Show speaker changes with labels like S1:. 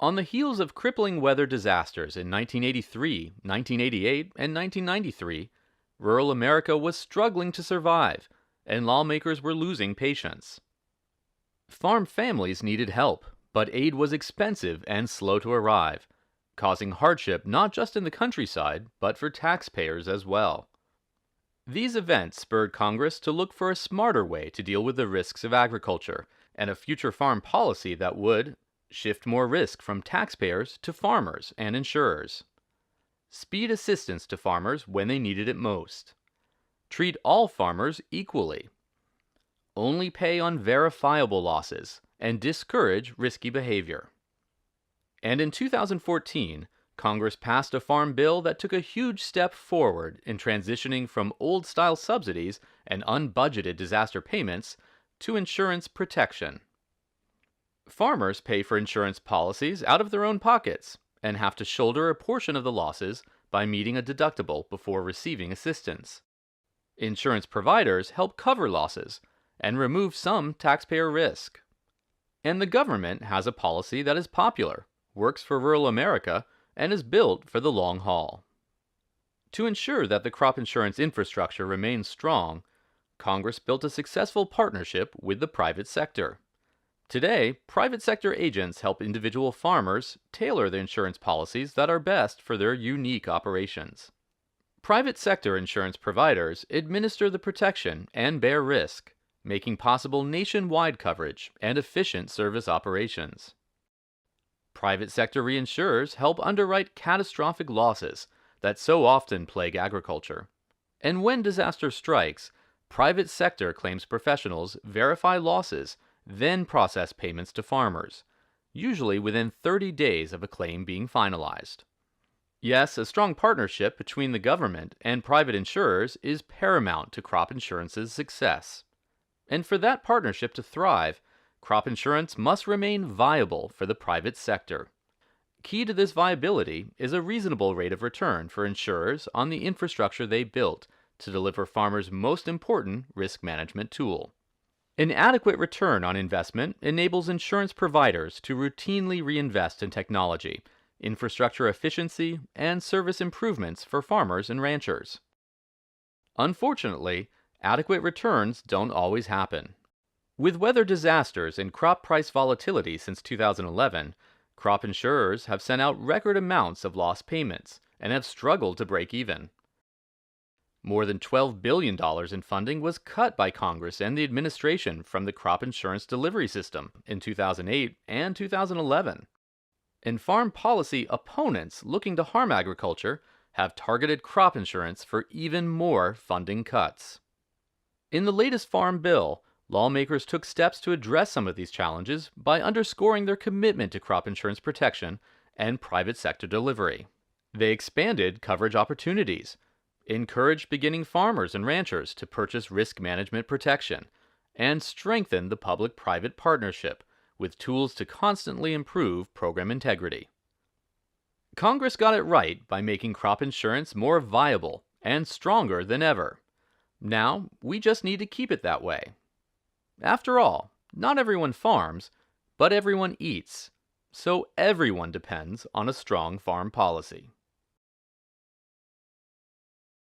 S1: On the heels of crippling weather disasters in 1983, 1988, and 1993, rural America was struggling to survive, and lawmakers were losing patience. Farm families needed help, but aid was expensive and slow to arrive, causing hardship not just in the countryside, but for taxpayers as well. These events spurred Congress to look for a smarter way to deal with the risks of agriculture, and a future farm policy that would shift more risk from taxpayers to farmers and insurers. Speed assistance to farmers when they needed it most. Treat all farmers equally. Only pay on verifiable losses and discourage risky behavior. And in 2014, Congress passed a farm bill that took a huge step forward in transitioning from old-style subsidies and unbudgeted disaster payments to insurance protection. Farmers pay for insurance policies out of their own pockets and have to shoulder a portion of the losses by meeting a deductible before receiving assistance. Insurance providers help cover losses and remove some taxpayer risk. And the government has a policy that is popular, works for rural America, and is built for the long haul. To ensure that the crop insurance infrastructure remains strong, Congress built a successful partnership with the private sector. Today, private sector agents help individual farmers tailor the insurance policies that are best for their unique operations. Private sector insurance providers administer the protection and bear risk, making possible nationwide coverage and efficient service operations. Private sector reinsurers help underwrite catastrophic losses that so often plague agriculture. And when disaster strikes, private sector claims professionals verify losses, then process payments to farmers, usually within 30 days of a claim being finalized. Yes, a strong partnership between the government and private insurers is paramount to crop insurance's success. And for that partnership to thrive, crop insurance must remain viable for the private sector. Key to this viability is a reasonable rate of return for insurers on the infrastructure they built to deliver farmers' most important risk management tool. An adequate return on investment enables insurance providers to routinely reinvest in technology, infrastructure efficiency, and service improvements for farmers and ranchers. Unfortunately, adequate returns don't always happen. With weather disasters and crop price volatility since 2011, crop insurers have sent out record amounts of lost payments and have struggled to break even. More than $12 billion in funding was cut by Congress and the administration from the crop insurance delivery system in 2008 and 2011. And farm policy opponents looking to harm agriculture have targeted crop insurance for even more funding cuts. In the latest Farm Bill, lawmakers took steps to address some of these challenges by underscoring their commitment to crop insurance protection and private sector delivery. They expanded coverage opportunities, encouraged beginning farmers and ranchers to purchase risk management protection, and strengthened the public-private partnership with tools to constantly improve program integrity. Congress got it right by making crop insurance more viable and stronger than ever. Now, we just need to keep it that way. After all, not everyone farms, but everyone eats, so everyone depends on a strong farm policy.